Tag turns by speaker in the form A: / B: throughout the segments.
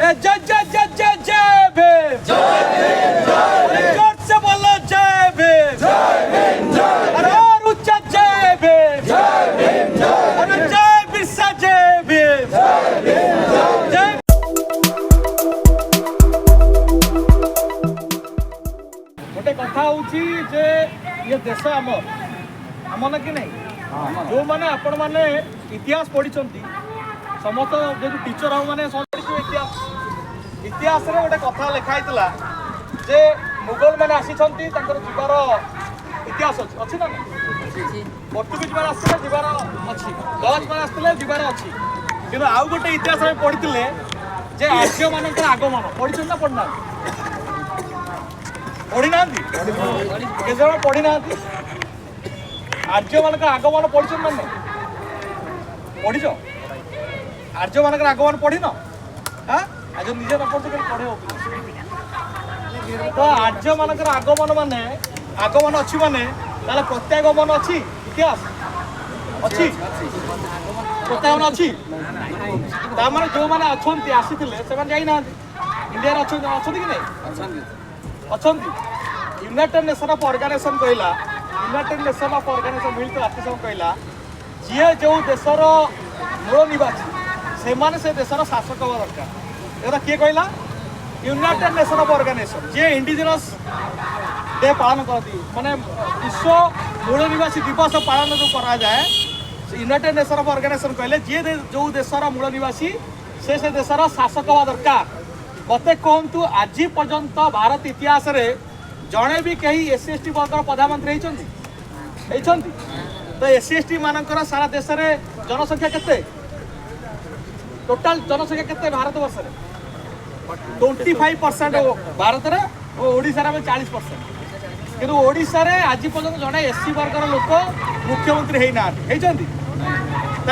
A: जय जय जय जय जय भीम, जोर से बोलो जय भीम, अरे और ऊंचा जय भीम, अरे जय बिरसा जय भीम, जय। गोटे कथा होची जे ये देश आम कि नहीं जो माने आपण माने इतिहास पढ़ी समस्त जो टीचर हम मैंने इतिहास इतिहास रे गोटे कथा लिखाई जे मुगल मैंने आसी जीवार इतिहास अच्छी ना पोर्तुगीज मैंने आसते जीवार अच्छी डच मैंने आसते जीवार अच्छी कि आउ गोटे इतिहास में पढ़ी जे आर्य मान आगमन पढ़ी ना पढ़ना पढ़ी ना केजन पढ़ी ना आर्य मान आगमन पढ़ी ना पढ़ीच आर्य मान आगमन पढ़ी न हाँ आज निजे न पढ़ते पढ़े तो आर्य मान आगमन माने आगमन अच्छी माने प्रत्यागमन अच्छी इतिहास अच्छी प्रत्यागमन अच्छी तार जो मैंने अच्छा आसी जाना इंडिया अच्छा कि नहीं अच्छा यूनाइटेड नेशन ऑफ ऑर्गेनाइजेशन कहला यूनाइटेड नेशन ऑफ ऑर्गेनाइजेशन मिलित जातिसंघ कहला जी जो देशर मूल निवासी से देशर शासक हवा दरकार किए कहला यूनाइटेड नेशन ऑफ ऑर्गेनाइजेशन जी इंडिजिनस डे पालन करती माने विश्व मूल निवासी दिवस पालन जो करा जाए यूनाइटेड नेशन ऑफ ऑर्गेनाइजेशन कहले जी जो देशर मूल निवासी से देशर शासक हवा दरकार मते कहतु आज पर्यंत भारत इतिहास रे जड़े भी कहीं एससी एसटी वर्गर प्रधानमंत्री होती तो एससी एसटी मानकर सारा देश में जनसंख्या केते टोटाल जनसंख्या केते भारत वर्ष रे 25% भारत रे और ओडिशा में 40% किंतु ओडिशा रे आज पर्यंत जड़े एससी वर्गर लोक मुख्यमंत्री होती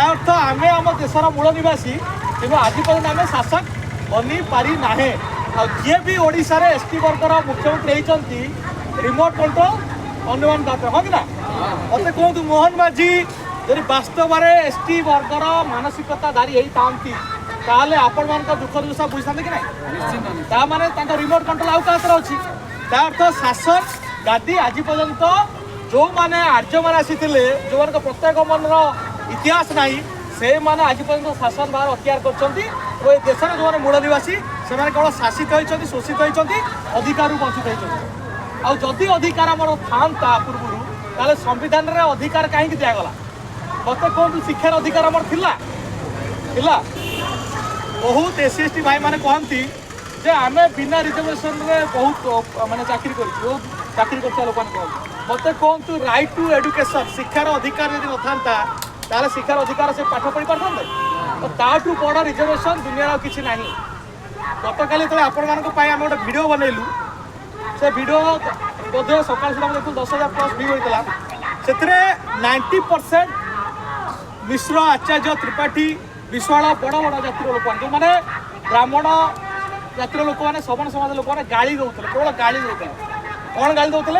A: अर्थ आम आम देशर मूल निवासी कि आज पर्यंत आम शासक बनी पारी ना जी भी ओडिशा रे एसटी वर्गर मुख्यमंत्री होती रिमोट कंट्रोल अनुमान दाता हाँ कि ना मत कहतु मोहन माझी यदि वास्तव में एसटी वर्गर मानसिकताधारी होता आपण मान दुख दुशा बुझा कि ना माने रिमोट कंट्रोल आउ क्या अच्छी अर्थ शासन गादी आज पर्यंत जो मैंने आर्य मैंने आसी जो मान प्रत्यागमन इतिहास ना से मैंने आज पर्यंत शासन बाहर अख्तियार कर देश जो मूल निवासी से केवल शासित होती शोषित होती अधिकार वंचित होती आदि अधिकार आम था पूर्व ताले संविधान रे अधिकार कहीं दिगला मत कहतु शिक्षार अधिकार आम बहुत एससी एसटी भाई मैंने कहती जे आम बिना रिजर्वेशन रे बहुत माने चाकरी चाकरी कर लोक मत कहतु राइट टू एडुकेशन शिक्षार अधिकार यदि न शिक्षार अधिकार से पाठ पढ़ी पारते तो ताठू बड़ रिजर्वेशन दुनिया किसी ना गतकाली जो आपण आम गोटे भिड बनइलु से भिड बोधे सकाल सुधा देखो 10,000+ व्यू होता से 90% मिश्र आचार्य त्रिपाठी विश्वाल बड़ बड़ जातिर लोक जो मैंने ब्राह्मण जातिर लोक मैंने सवन समाज लोक मैंने गाड़ी दौते केवल गाड़ी दौते कौन गाड़ी दौते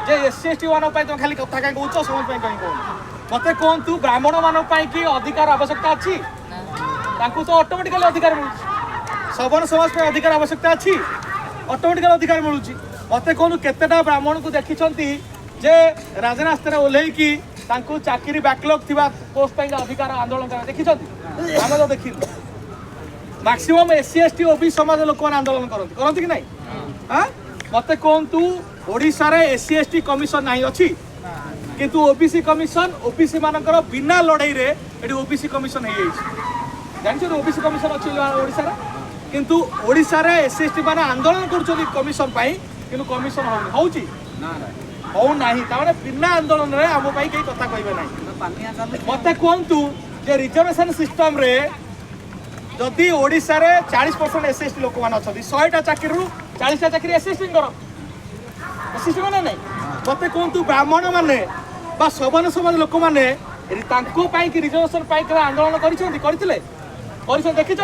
A: जे एससी एसटी मान तुम खाली कथा कहीं कौच समझ कहीं कौन मत कहतु ब्राह्मण मान कि अधिकार आवश्यकता अच्छी तो ऑटोमेटिकली अधिकार मिलूँ सवन समाज अधिकार आवश्यकता अच्छी ऑटोमेटिकली अधिकार मिलूँ मत कहूँ केतेटा ब्राह्मण को देखी जे राजरास्ता ओह्लैकी चाकरी बैकलॉग थी पोस्ट अधिकार आंदोलन कर देखी आम तो देखी मैक्सिमम एससी एसटी ओबीसी समाज लोक मैंने आंदोलन करती कि नहीं हाँ मत कहतु ओडिशा रे एससी एसटी कमिशन ना अच्छी किंतु ओबीसी कमिशन ओबीसी मानकर बिना लड़ाई रे एटी ओबीसी कमिशन हो जान ओबीसी कमिशन अच्छी ओडिशा रे किंतु ओडिशा रे एससी एसटी माने आंदोलन कर कमिशन किंतु कमिशन हो ना बिना आंदोलन रे आम कहीं कथा कहे ना मत कहतु जे रिजर्वेशन सिस्टम रे जदि ओडिशा रे 40% एससी एसटी लोक मैंने अच्छा 100टा चाकरी 40टा चाकरी एससी एसटी एससी मैंने नहीं मत कहतु ब्राह्मण मैंने सवन समाज लोक मैंने रिजर्वेशन आंदोलन करते देखी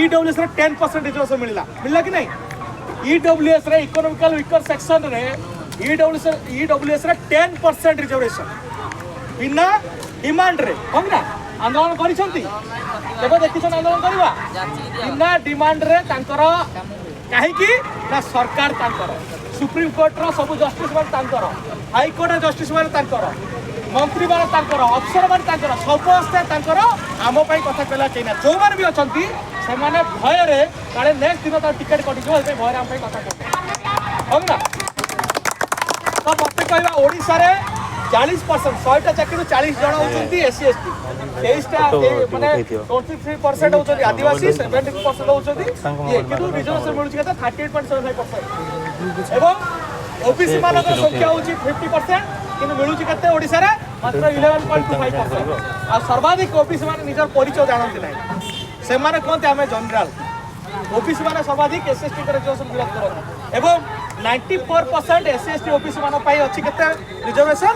A: ईडब्ल्यूएस 10% रिजर्वेशन मिलला कि नहीं ईडब्ल्यूएस इकोनॉमिकल वीकर सेक्शन रे ईडब्ल्यूएस 10% रिजर्वेशन बिना डिमांड रे हम ना आंदोलन करिसंती केबे देखिछन आंदोलन करबा बिना डिमांड रे तांकर काहे कि ना सरकार तांकर सुप्रीम कोर्ट रो सब जस्टिस मान तांकर हाई कोर्ट रो जस्टिस मान तांकर मंत्री मान तांकर अफसर मान तांकर समस्त तांकर आम पई कथा कहला केना जो मान भी अछंती से माने भय रे काले नेक्स्ट दिन तो टिकट कटि जो भय रे आम पई कथा कहते हम ना तो मते कहबा ओडिसा रे 40% 100टा चाकरी 40 जण होचंती एससी एसटी 23टा माने 23% होचंती आदिवासी 70% होचंती ये किंतु रिजर्वेशन मिलुची केता 38.75% एवं ओबीसी मानकर संख्या होची 50% किंतु मिलुची केते ओडिसा रे मात्र 11.25% आ सर्वाधिक ओबीसी मान निजर परिचय जानନ୍ତି नाही से माने कोनते हमें जनरल ओबीसी माने सर्वाधिक एसएसटी कर रिजर्वेशन विरोध करନ୍ତି एवं 94% एससी एसटी ओबीसी मान पाई अछि केते रिजर्वेशन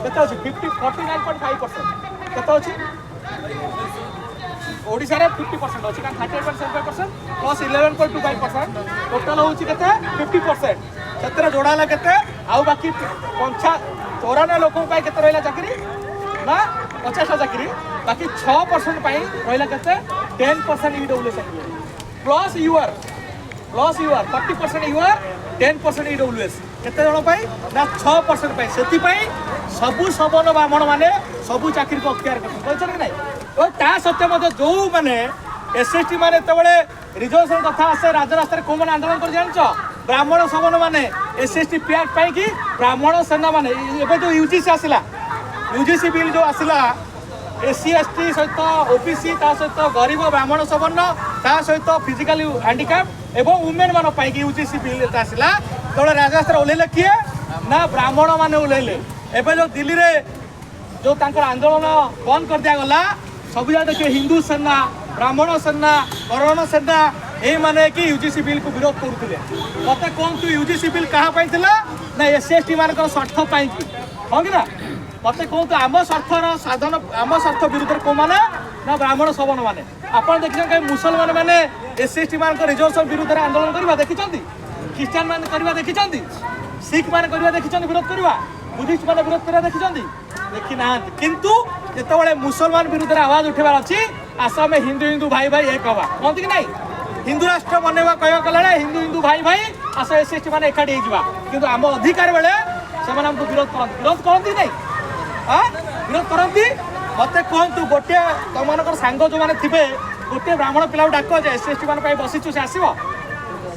A: केते अछि 49.5% केते अछि ओडिसा रे 50% अछि का 38.75% प्लस 11.25% टोटल होछि केते 50% सतरे जोड़ाला केते आउ बाकी 54 लोकन पाई केते रहला चाकरी ना 50 चाकरी बाकी 6% पाई रहला केते 10% EWS plus UR 30% UR 10% EWS केते जण पाई ना 6% पाई सेति पाई सबु सबन ब्राह्मण माने सबु चाकरी को अख्तियार करछन कहछन कि नै ओ ता सत्य मते जो माने एसएसटी माने तबले रिजर्वेशन कथा आसे राजरास्ता रे को माने आंदोलन कर जानछ ब्राह्मण सबन माने एसएसटी पैक्ट पाई कि ब्राह्मण सेना माने एबे जो यूजीसी आसिला यूजीसी बिल जो आसिला एससी एसटी सहित ओबीसी ता सहित गरीब ब्राह्मण सबन ता सहित फिजिकली हैंडिकैप एवं वुमेन मान पाई कि यूजीसी बिल आसिला तबले राजरास्ता रे ओलेले किए ना ब्राह्मण माने ओलेले एबे जो दिल्ली रे जो तांकर आंदोलन बंद कर दिया गला सब जा देखिए हिंदू सेना ब्राह्मण सेना करण सेना ए माने कि यूजीसी बिल को विरोध करथिले मते कोन तू यूजीसी बिल कहा पाइथिला ना एसएसटी मानकर स्वार्थ पाई कि हो कि ना मते कोन तू आम स्वार्थर साधन आम स्वार्थ विरुद्ध को माने ना ब्राह्मण सबन माने आपण देखिछन कि मुसलमान माने एसएसटी मानकर रिजर्वेशन विरुद्ध आंदोलन करबा देखिछंती क्रिश्चियन माने करबा देखिछंती सिख माने करबा देखिछंती विरोध करबा बुद्धिस्ट माने विरोध करबा देखिछंती देखि ना किंतु जेतबेले मुसलमान विरुद्ध आवाज उठेबार अछि आसाम में हिंदू हिंदू भाई भाई एक हवा कहती कि नहीं हिंदू राष्ट्र बनवा कह कले हिंदू हिंदू भाई भाई आस एसएसटी माने एकाठी होइबा किंतु आम अधिकार बेले से हमको विरोध करती नहीं हाँ विरोध करती मते कहतु गोटे तुम सांग जो मैंने थे गोटे ब्राह्मण पिला डाक जे एसएसटी मान बसीचु से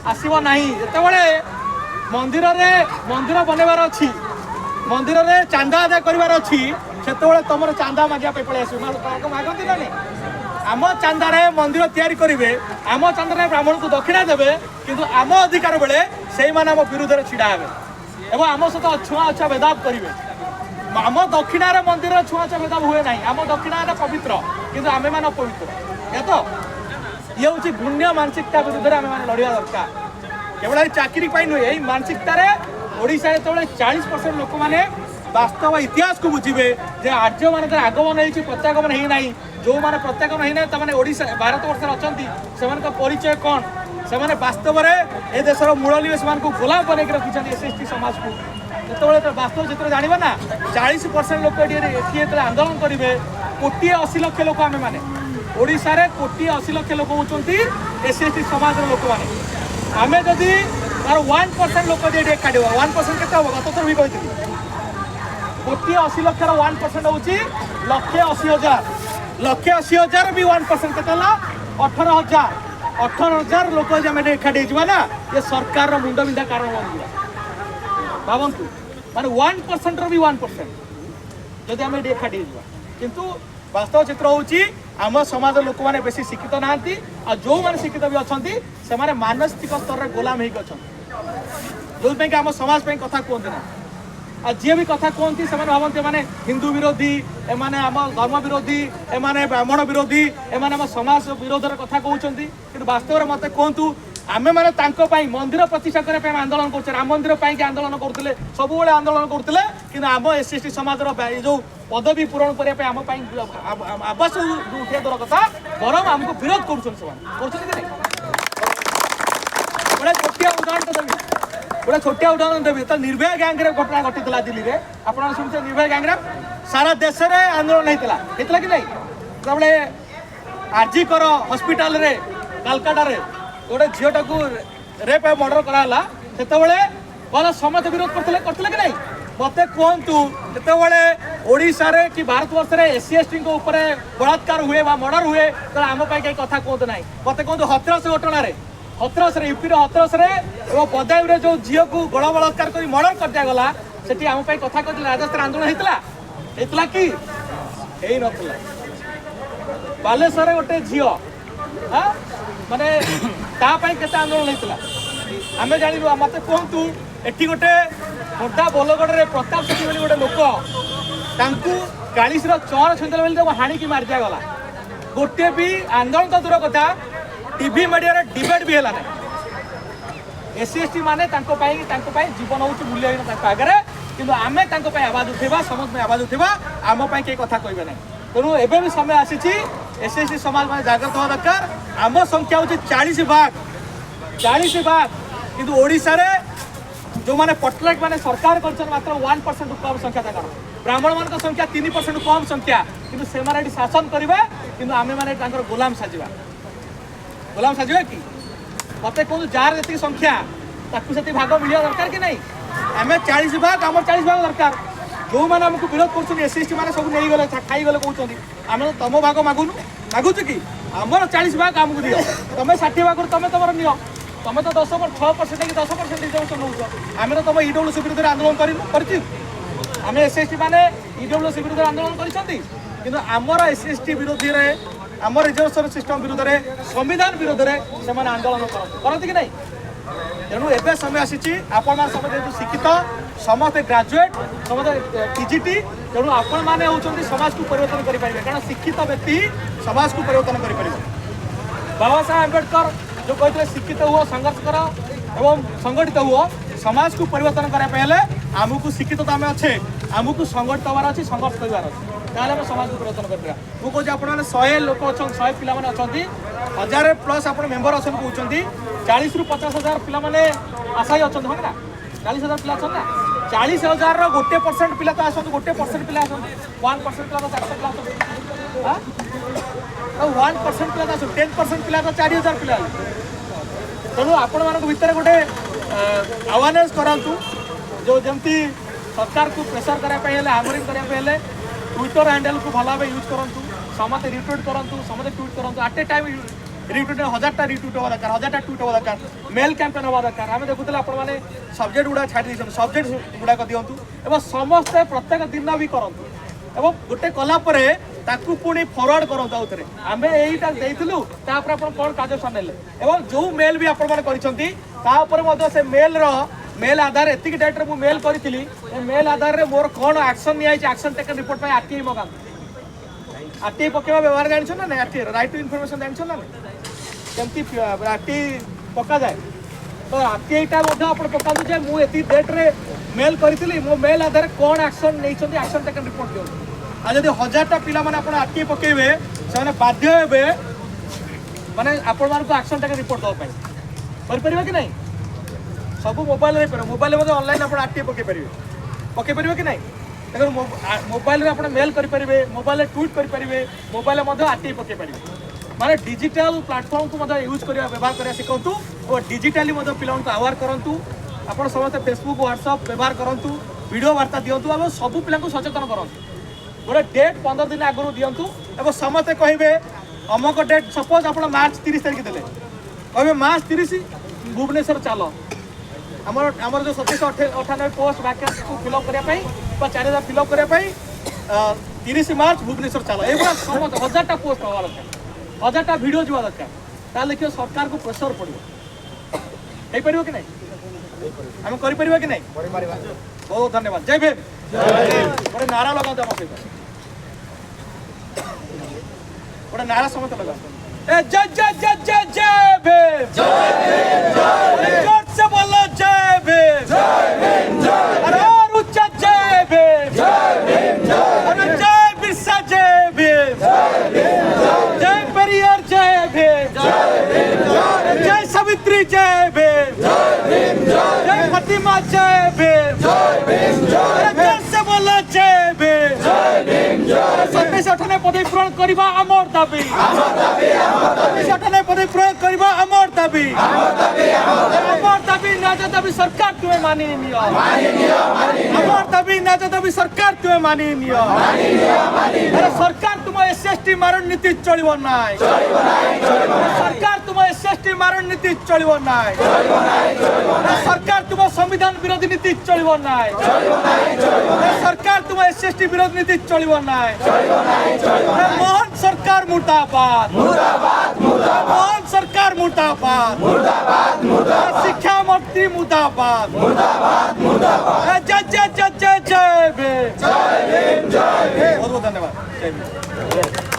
A: आसब ना जिते मंदिर मंदिर बनवार अच्छी मंदिर में चांदा आदाय करार अच्छी से तुम चांदा मागिया पड़े आस मागती ना नहीं आम चांदारे मंदिर तैयारी करेंगे आम चांदारे ब्राह्मण को दक्षिणा देवे किंतु आम अधिकार बेले से आम विरोध में छिड़ा हे एवं आम सहित छुआ अच्छा भेदभाव करेंगे आम दक्षिणार मंदिर छुआ अच्छा भेदभाव हुए ना आम दक्षिण पवित्र किंतु आम मान अपवित्र या तो ये हूँ घृण्य मानसिकता विरुद्ध में आम लड़वा दरकार केवल चाकरी नुहे यही मानसिकतार ओडिशा जो 40% लोक मैंने वास्तव इतिहास को बुझे जे आर्य मान आगमन हो प्रत्यागमन होना जो मैंने प्रत्यागमन होना मैंने ओडिशा भारत वर्ष अच्छा से परिचय कौन से वास्तव में ए देशर मूल निवेश मान गोलाम बन रखी एसएसटी समाज को जो वास्तव चित्र जानवा ना 40% लोक ये आंदोलन करेंगे 1,80,00,000 लोक आम मैंने ओडिशा रे 1,80,00,000 लोक होती एसएसटी समाज लोक मैंने आम जदि तार 1% लोक एकाठी हुआ 1% के गत थर भी कही 1,80,00,000 1% हूँ 1,80,000 1,80,000 भी 1% के 18,000 लोक एकाठी ना ये सरकार मुंड बिंधा कारण बन भावतु माने 1% भी 1% जदि आम एकाठी किंतु वास्तव चित्र हूँ आम समाज लोक मैंने बेसी शिक्षित ना जो मैंने शिक्षित भी अच्छा से मानसिक स्तर में गोलाम हो जो आम समाज कथा कहते ना आ जी भी कथा कहती से भावती मैंने हिंदू विरोधी एमाने आम धर्म विरोधी एमाने ब्राह्मण विरोधी एमाने आम समाज विरोधर कथा कहते कि वास्तव में मत कहतु आम मैंने मंदिर प्रतिष्ठा करने आंदोलन कर राम मंदिर पाई आंदोलन करते सब आंदोलन करते कि आम एसएसटी समाज जो पदवी पूरण करने आम आवास उठे दूर कथा बरम आमको विरोध कर छोटिया उदाहरण देवी गोटे छोटिया उदाहरण देवी तो निर्भया गैंग घटना घटी दिल्ली में आप शुणुचे निर्भया गैंग सारा देश में आंदोलन होता कि नहीं तबले आरजीकर हॉस्पिटल रे कलकाता रे गोटे झीटा को रेप मर्डर कराला सेतबले भल समस्त विरोध करते कि नहीं मत कहतु जितेबाला ओडिशा रे कि भारतवर्ष में एससी एसटी बलात्कार हुए मर्डर हुए तो आम कहीं कथा कहतु ना मत कहतु हथरस घटन हथरस यूपी हथरस बदायूं जो झील को गण बलात्कार कर मर्डर कर दिगला से आम कथा कहते राजस्थान आंदोलन होता कि नथिला बालेश्वर गोटे झील हाँ माने केते आंदोलन होता आम जानू मत कहतु एटी गोटे खोर्धा बोलगढ़ प्रताप सेठी बोली गोटे लोक कालीसर चौर छुईदे हाणिकी मारी दिगला गोटे भी आंदोलन तो दूर कथा टीवी मीडिया डिबेट भी है एससी एसटी माने जीवन हूँ मूल्यहीन आगे कि आम आवाज उठेबा समस्त आवाज उठेबा आम कई कथा कहबे ना तेणु एवं भी समय आसी एससी एसटी समाज में जागृत हवा दरकार आम संख्या हूँ 40 भाग किंतु ओडिशा रे जो माने पटलेट माने सरकार कर मात्र 1% कम संख्या तक ब्राह्मण मान संख्या 3% कम संख्या किंतु से माने शासन करिबा किंतु आमे माने तांकर गुलाम साजिबा कि मते कहूँ जार जी संख्या ताकू से भाग मिलिया दरकार कि नहीं आम 40 भाग आम 40 भाग दरकार जो मैंने आमको विरोध कर एस टी मैंने सब नहीं गले खाईगले कहते आम तुम भाग मागुनु मागुच कि आमर 40 भाग आमको दियो तुम 60 भाग तुम तुम नियो तुम तो 6% कि 10% रिजर्वेशन नौ आम तो तुम ईडब्ल्यूसी विरुद्ध आंदोलन करें एस टी मैंने ईडब्ल्यूसी विरुद्ध आंदोलन करमर एस टी विरोधी आम रिजर्वेशन सिस्टम विरुद्ध संविधान विरोध में से आंदोलन करती कि नहीं तेणु एवं समय आसी आपण जेहतु शिक्षित समस्त ग्राजुएट समस्त टीजीटी तेणु आपण मैंने होती समाज को परिवर्तन करेंगे कारण शिक्षित व्यक्ति समाज को परिवर्तन करें बाबा साहेब अम्बेडकर जो कहते शिक्षित हुआ संघर्ष कर एवं संगठित हुआ समाज को परिवर्तन करने आमको शिक्षित तो आम अच्छे आमको संगठित हबार अच्छी संघर्ष करार अच्छे ताल समाज को परिवर्तन करा मुझे आप 100 लोक अच्छा 100 पिला अच्छा 1000 प्लस आप मेम्बर अच्छा कहते 40 ରୁ 50,000 पिला माने आशा ही अच्छा हाँ ना 40,000 पिला अच्छा ना 40,000 गोटे % पिला तो आसत गोटे % पिला आसत 1% पिला तो 400 पिला आसत 1% पिला तो आसत 10% पिला तो 4,000 पिला तेणु आपण मान भितर गोटे अवेयरनेस करातु जो जमती सरकार को प्रेसर करने हामरिंग करने ट्विटर हैंडल को भल भाव यूज करूँ समस्त रिट्वीट करूँ समस्त ट्वीट करूँ एट ए टाइम रिट्वीट 1000टा रिट्वीट हवा दरकार 1000टा ट्वीट हवा दरकार मेल कैंपेन हवा दरकार आम देखुले आपने सब्जेक्ट गुड़ा छाड़ी सब्जेक्ट गुड़ाक दिंतु एवं समस्ते प्रत्येक दिन भी करूँ एवं गोटे कलापर ताकू पुणी फरवर्ड करूँ आउे आम यहीटा देलु तापर आप कौन कार्यानुष्ठान नेले एवं जो मेल भी आपपर से मेल आधार एतिक डेट्रे मुझे मेल करी मेल आधार में मोर कौन एक्शन नहीं एक्शन टेकन रिपोर्ट आरटीआई मगा आरटीआई पकेवा व्यवहार जान ना आरटीआई राइट टू इनफॉरमेशन जान ना केमती आरटीआई पका जाए तो आरटीआईटा पका जे मुझे डेट्रे मेल करी मो मेल आधार कौन एक्शन नहीं एक्शन टेकन रिपोर्ट दिखाँ आज जब 1000टा पिला माने आपण आरटीआई पकेबे से बाध्य हे माने आपण मानको एक्शन टेकन रिपोर्ट दवा कर परिबा कि नहीं सब मोबाइल मोबाइल ऑनलाइन आप आरटीआई पकई पारे कि नहीं देखो मोबाइल आप मेल करेंगे मोबाइल ट्वीट करेंगे मोबाइल आरटीआई पकई पारे माने डिजिटल प्लाटफॉर्म को यूज कर व्यवहार करने शिखु और डिजिटाली पिला आवार करूँ आप समस्त फेसबुक व्हाट्सअप व्यवहार करूँ वीडियो वार्ता दिंतु और सब पिला सचेतन करूँ गोटे डेट 15 दिन आगु दिंतु और समस्ते कहे अमुक डेट सपोज आप मार्च 30 तारीख देते कहे मार्च 30 भुवनेश्वर चल आमर जो 798 पोस्ट वैकेंस को फिलअप करने 4000 फिलअप करने 30 मार्च भुवनेश्वर चल ये समस्त 1000टा पोस्ट हवा दरकार 1000टा वीडियो जावा दरकार ताल देखिए सरकार को प्रेसर पड़ो हो कि नहीं आम कर कि नहीं बहुत धन्यवाद जय भीम गोटे नारा लगा गोटे नारा समस्त लगा जय जय जय जय जय भीम जोर से बोलो जय भीम अरे और ऊंचा जय भीम अरे जय बिरसा जय भीम जय पेरियार जय भीम जय सावित्री जय भीम जय फातिमा जय भीम जोर से बोलो जय भीम 2798 पदवी पूरण करवा आम দাবি সেখানে পদে প্রয়োগ করিবা আমার দাবি আমার দাবি ন্যায্য দাবি সরকার তুমি মানিয়ে নিও আমার দাবি ন্যায্য দাবি সরকার তুমি মানিয়ে নিও সরকার তোমার এসএসটি মারণ নীতি চলিব নাই সরকার তোমার এসএসটি মারণ নীতি চলিব নাই সরকার তোমার সংবিধান বিরোধী নীতি চলিব নাই সরকার তোমার এসএসটি বিরোধী নীতি চলিব নাই মোহন সরকার মুর্দাবাদ মোহন সরকার মুর্দাবাদ শিক্ষা মন্ত্রী মুর্দাবাদ জয় জয় জয় জয় জয় ভীম বহুত বহুত ধন্যবাদ জয় ভীম